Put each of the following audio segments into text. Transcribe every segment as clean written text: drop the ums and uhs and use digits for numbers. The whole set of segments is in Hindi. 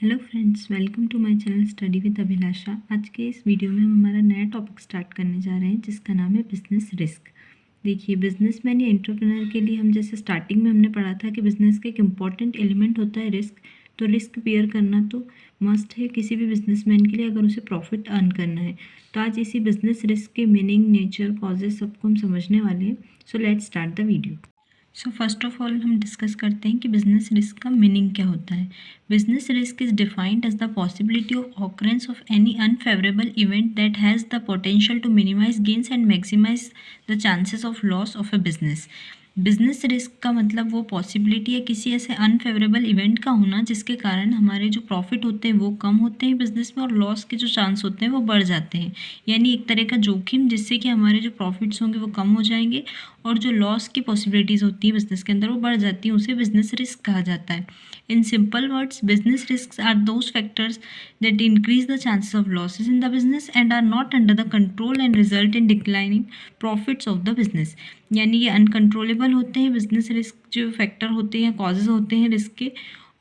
Hello friends, welcome to my channel study with Abhilasha. आज के इस वीडियो में हम हमारा नया टॉपिक स्टार्ट करने जा रहे हैं जिसका नाम है बिजनेस रिस्क। देखिए, बिजनेसमैन या एंटरप्रेन्योर के लिए हम जैसे स्टार्टिंग में हमने पढ़ा था कि बिजनेस का एक इम्पॉर्टेंट एलिमेंट होता है रिस्क। तो रिस्क बेयर करना तो मस्ट है किसी भी बिजनेसमैन के लिए अगर उसे प्रॉफिट अर्न करना है। तो आज इसी बिजनेस रिस्क के मीनिंग, नेचर, कॉजेज सबको हम समझने वाले हैं। So let's start the video. So first of all हम डिस्कस करते हैं कि बिजनेस रिस्क का मीनिंग क्या होता है। Business risk is defined as the possibility of occurrence of any unfavourable event that has the potential to minimise gains and maximise the chances of loss of a business. Business risk का मतलब वो पॉसिबिलिटी है किसी ऐसे अनफेवरेबल इवेंट का होना जिसके कारण हमारे जो प्रॉफिट होते हैं वो कम होते हैं बिजनेस में और लॉस के जो चांस होते हैं वो बढ़ जाते हैं। यानी एक तरह का जोखिम जिससे कि हमारे जो प्रॉफिट्स होंगे वो कम हो जाएंगे और जो लॉस की पॉसिबिलिटीज़ होती है बिजनेस के अंदर वो बढ़ जाती हैं। उसे बिजनेस रिस्क कहा जाता है। In simple words, business risk are those factors that increase the chances of losses in the business and are not under the control and result in declining profits of the business. यानी ये अनकंट्रोलेबल होते हैं बिजनेस रिस्क, जो फैक्टर होते हैं, कॉजेज होते हैं रिस्क के,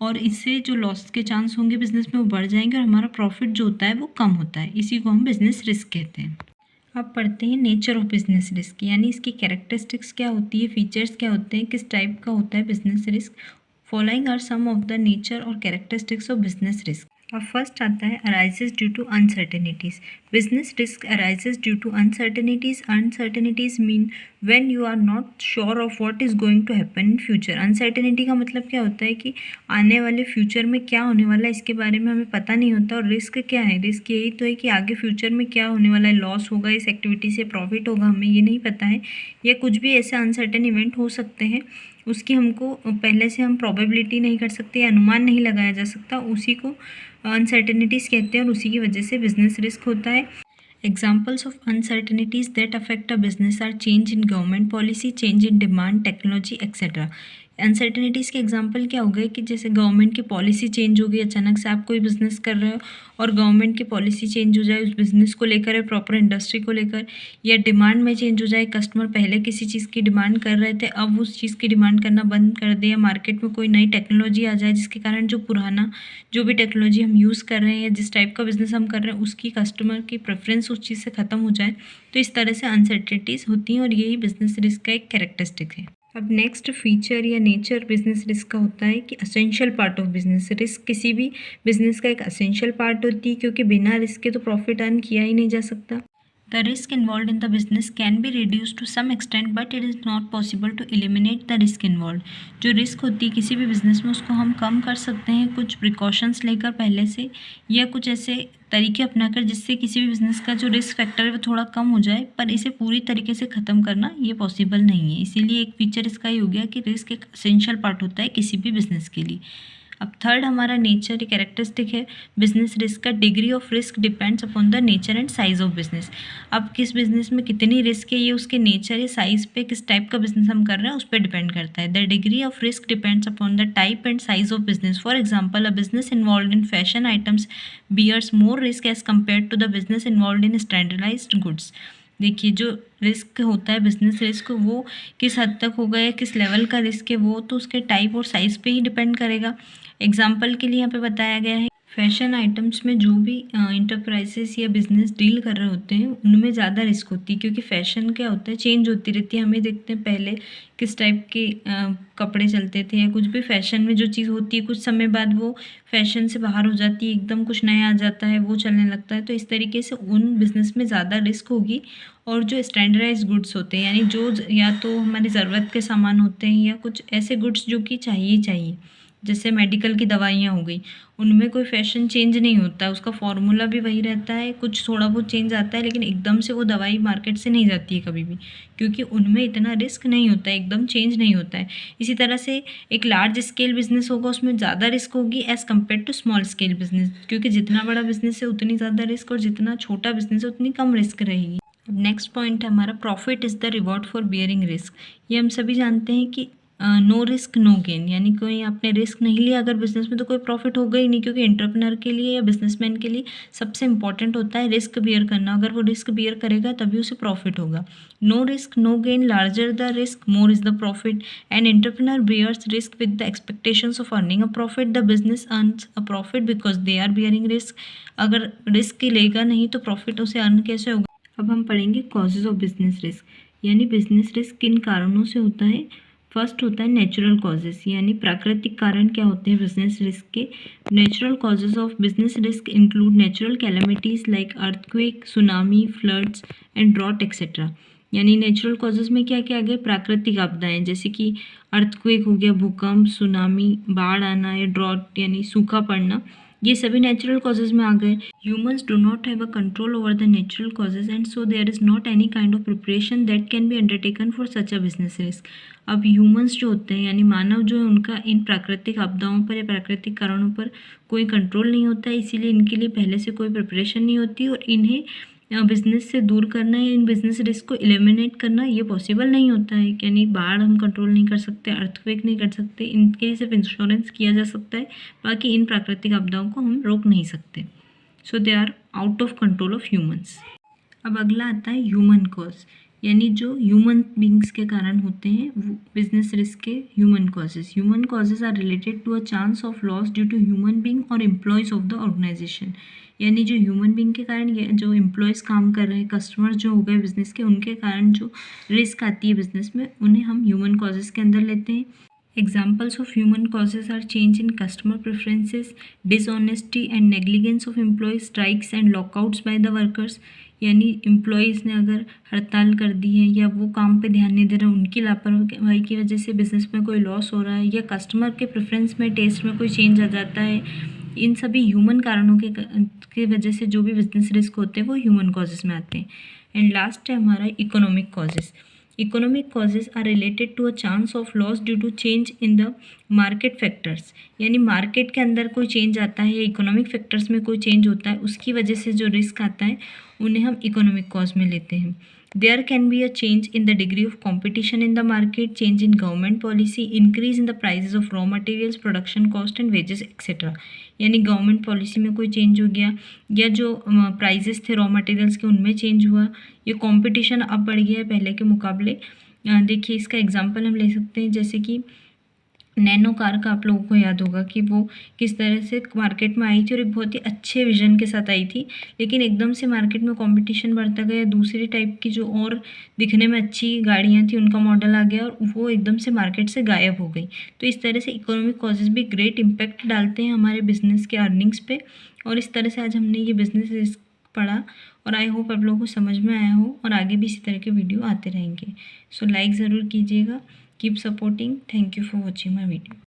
और इससे जो लॉस के चांस होंगे बिजनेस में वो बढ़ जाएंगे और हमारा प्रॉफिट जो होता है वो कम होता है। इसी को हम बिजनेस रिस्क कहते हैं। अब पढ़ते हैं नेचर ऑफ बिजनेस रिस्क, यानी इसकी कैरेक्टरिस्टिक्स क्या होती है, फीचर्स क्या होते हैं, किस टाइप का होता है business risk. Following are some of the nature और कैरेक्टरिस्टिक्स ऑफ बिजनेस रिस्क। अब फर्स्ट आता है arises due to uncertainties. Business risk arises due to uncertainties. Uncertainties mean when you are not sure of what is going to happen in future. Uncertainty का मतलब क्या होता है कि आने वाले फ्यूचर में क्या होने वाला है इसके बारे में हमें पता नहीं होता। और रिस्क क्या है? रिस्क यही तो है कि आगे फ्यूचर में क्या होने वाला है, लॉस होगा इस एक्टिविटी से, प्रॉफिट होगा, हमें ये नहीं पता है, या कुछ भी ऐसे अनसर्टेन इवेंट हो सकते हैं उसकी हमको पहले से हम प्रोबेबिलिटी नहीं कर सकते या अनुमान नहीं लगाया जा सकता। उसी को अनसर्टेनिटीज़ कहते हैं और उसी की वजह से बिजनेस रिस्क होता है। Examples of uncertainties that affect a business are change in government policy, change in demand, technology, etc. Uncertainties के एग्जाम्पल क्या हो गए कि जैसे गवर्नमेंट की पॉलिसी चेंज हो गई, अचानक से आप कोई बिज़नेस कर रहे हो और गवर्नमेंट की पॉलिसी चेंज हो जाए उस बिज़नेस को लेकर या प्रॉपर इंडस्ट्री को लेकर, या डिमांड में चेंज हो जाए, कस्टमर पहले किसी चीज़ की डिमांड कर रहे थे अब उस चीज़ की डिमांड करना बंद कर दे, या मार्केट में कोई नई टेक्नोलॉजी आ जाए जिसके कारण जो पुराना जो भी टेक्नोलॉजी हम यूज़ कर रहे हैं या जिस टाइप का बिज़नेस हम कर रहे हैं उसकी कस्टमर की प्रेफरेंस उस चीज़ से ख़त्म हो जाए। तो इस तरह से अनसर्टेनिटीज़ होती हैं और यही बिज़नेस रिस्क का एक कैरेक्टरिस्टिक है। अब नेक्स्ट फीचर या नेचर बिजनेस रिस्क का होता है कि essential part of business risk किसी भी बिजनेस का एक असेंशियल पार्ट होती है, क्योंकि बिना रिस्क के तो प्रॉफिट अर्न किया ही नहीं जा सकता। The risk involved in the business can be reduced to some extent, but it is not possible to eliminate the risk involved. जो रिस्क होती है किसी भी बिजनेस में उसको हम कम कर सकते हैं कुछ प्रिकॉशंस लेकर पहले से, या कुछ ऐसे तरीके अपनाकर जिससे किसी भी बिजनेस का जो रिस्क फैक्टर है वो थोड़ा कम हो जाए, पर इसे पूरी तरीके से ख़त्म करना ये पॉसिबल नहीं है। इसीलिए एक फीचर इसका ही हो गया कि रिस्क एक असेंशियल पार्ट होता है किसी भी बिजनेस के लिए। अब थर्ड हमारा नेचर कैरेक्टरिस्टिक है बिजनेस रिस्क का। Degree of risk depends upon the nature and size of business. अब किस बिजनेस में कितनी रिस्क है ये उसके नेचर या साइज पे, किस टाइप का बिजनेस हम कर रहे हैं उस पर डिपेंड करता है। The degree of risk depends upon the type and size of business. For example, a business involve in fashion items bears more risk as compare to the business involve in standardised goods. देखिए, जो रिस्क होता है बिजनेस रिस्क वो किस हद तक होगा या किस लेवल का रिस्क है वो तो उसके टाइप और साइज़ पे ही डिपेंड करेगा। एग्जाम्पल के लिए यहाँ पे बताया गया है फैशन आइटम्स में जो भी इंटरप्राइजेस या बिजनेस डील कर रहे होते हैं उनमें ज़्यादा रिस्क होती है, क्योंकि फ़ैशन क्या होता है चेंज होती रहती है। हमें देखते हैं पहले किस टाइप के कपड़े चलते थे या कुछ भी फैशन में जो चीज़ होती है कुछ समय बाद वो फैशन से बाहर हो जाती है, एकदम कुछ नया आ जाता है वो चलने लगता है। तो इस तरीके से उन बिज़नेस में ज़्यादा रिस्क होगी। और जो स्टैंडर्डाइज गुड्स होते हैं यानी जो या तो हमारी ज़रूरत के सामान होते हैं या कुछ ऐसे गुड्स जो कि चाहिए ही चाहिए, जैसे मेडिकल की दवाइयाँ हो गई, उनमें कोई फैशन चेंज नहीं होता, उसका फॉर्मूला भी वही रहता है, कुछ थोड़ा बहुत चेंज आता है लेकिन एकदम से वो दवाई मार्केट से नहीं जाती है कभी भी, क्योंकि उनमें इतना रिस्क नहीं होता है, एकदम चेंज नहीं होता है। इसी तरह से एक लार्ज स्केल बिजनेस होगा उसमें ज़्यादा रिस्क होगी as compare to small scale business, क्योंकि जितना बड़ा बिजनेस है उतनी ज़्यादा रिस्क और जितना छोटा बिजनेस है उतनी कम रिस्क रहेगी। अब नेक्स्ट पॉइंट है हमारा profit is the reward for bearing risk. ये हम सभी जानते हैं कि नो रिस्क नो गेन, यानी कोई आपने रिस्क नहीं लिया अगर बिजनेस में तो कोई प्रॉफिट होगा ही नहीं, क्योंकि एंटरप्रेन्योर के लिए या बिजनेसमैन के लिए सबसे इंपॉर्टेंट होता है रिस्क बियर करना। अगर वो रिस्क बियर करेगा तभी उसे प्रॉफिट होगा। No risk no gain, larger the risk more is the profit, and entrepreneur bears risk with the expectations of earning a profit, the business earns a profit because they are bearing risk. अगर रिस्क लेगा नहीं तो प्रॉफिट उसे अर्न कैसे होगा। अब हम पढ़ेंगे कॉजेज ऑफ बिजनेस रिस्क, यानी बिजनेस रिस्क किन कारणों से होता है। फर्स्ट होता है नेचुरल कॉजेज, यानी प्राकृतिक कारण क्या होते हैं बिजनेस रिस्क के। Natural causes of business risk include natural calamities like earthquake, tsunami, floods and drought etcetera. यानी नेचुरल कॉजेज में क्या क्या आ गए, प्राकृतिक आपदाएं जैसे कि अर्थक्वेक हो गया, भूकंप, सुनामी, बाढ़ आना या ड्रॉट यानी सूखा पड़ना, ये सभी नेचुरल कॉजेज में आ गए। Humans do not have a control over the natural causes and so there is not any kind of preparation that can be undertaken for such a business risk. अब ह्यूमंस जो होते हैं यानी मानव जो है उनका इन प्राकृतिक आपदाओं पर या प्राकृतिक कारणों पर कोई कंट्रोल नहीं होता है, इसीलिए इनके लिए पहले से कोई प्रिपरेशन नहीं होती और इन्हें बिजनेस से दूर करना या इन बिजनेस रिस्क को एलिमिनेट करना ये पॉसिबल नहीं होता है। यानी बाढ़ हम कंट्रोल नहीं कर सकते, अर्थक्वेक नहीं कर सकते, इनके लिए सिर्फ इंश्योरेंस किया जा सकता है, बाकी इन प्राकृतिक आपदाओं को हम रोक नहीं सकते। So they are out of control of humans. अब अगला आता है ह्यूमन कॉज, यानी जो ह्यूमन बींग्स के कारण होते हैं वो बिजनेस रिस्क के human causes. Human causes are related to a chance of loss due to human being और एम्प्लॉयज़ ऑफ द ऑर्गेनाइजेशन। यानी जो ह्यूमन बींग के कारण ये जो एम्प्लॉयज़ काम कर रहे हैं, कस्टमर जो हो गए बिजनेस के, उनके कारण जो रिस्क आती है बिजनेस में, उन्हें हम ह्यूमन कॉजेज के अंदर लेते हैं। Examples of human causes are change in customer preferences, dishonesty and negligence of employees, strikes and lockouts by the workers। यानी एम्प्लॉयज़ ने अगर हड़ताल कर दी है या वो काम पे ध्यान नहीं दे रहे, उनकी लापरवाही की वजह से बिज़नेस में कोई लॉस हो रहा है, या कस्टमर के प्रेफरेंस में टेस्ट में कोई चेंज आ जाता है, इन सभी ह्यूमन कारणों के वजह से जो भी बिज़नेस रिस्क होते हैं वो ह्यूमन कॉजेज़ में आते हैं। एंड लास्ट है हमारा economic causes. Economic causes are related to a chance of loss due to change in the market factors. यानी मार्केट के अंदर कोई चेंज आता है या इकोनॉमिक फैक्टर्स में कोई चेंज होता है, उसकी वजह से जो रिस्क आता है उन्हें हम इकोनॉमिक कॉज में लेते हैं। There can be a change in the degree of competition in the market, change in government policy, increase in the prices of raw materials, production cost and wages etcetera. यानी गवर्नमेंट पॉलिसी में कोई चेंज हो गया, या जो प्राइजेस थे रॉ मटेरियल्स के उनमें चेंज हुआ, ये कंपटीशन अब बढ़ गया है पहले के मुकाबले। देखिए इसका एग्जांपल हम ले सकते हैं, जैसे कि नैनो कार का आप लोगों को याद होगा कि वो किस तरह से मार्केट में आई थी और एक बहुत ही अच्छे विजन के साथ आई थी, लेकिन एकदम से मार्केट में कंपटीशन बढ़ता गया, दूसरी टाइप की जो और दिखने में अच्छी गाड़ियाँ थी उनका मॉडल आ गया और वो एकदम से मार्केट से गायब हो गई। तो इस तरह से इकोनॉमिक कॉजेज़ भी ग्रेट इम्पैक्ट डालते हैं हमारे बिजनेस के अर्निंग्स पे। और इस तरह से आज हमने ये बिजनेस रिस्क पढ़ा और आई होप आप लोगों को समझ में आया हो, और आगे भी इसी तरह के वीडियो आते रहेंगे। सो लाइक ज़रूर कीजिएगा, keep supporting, thank you for watching my video.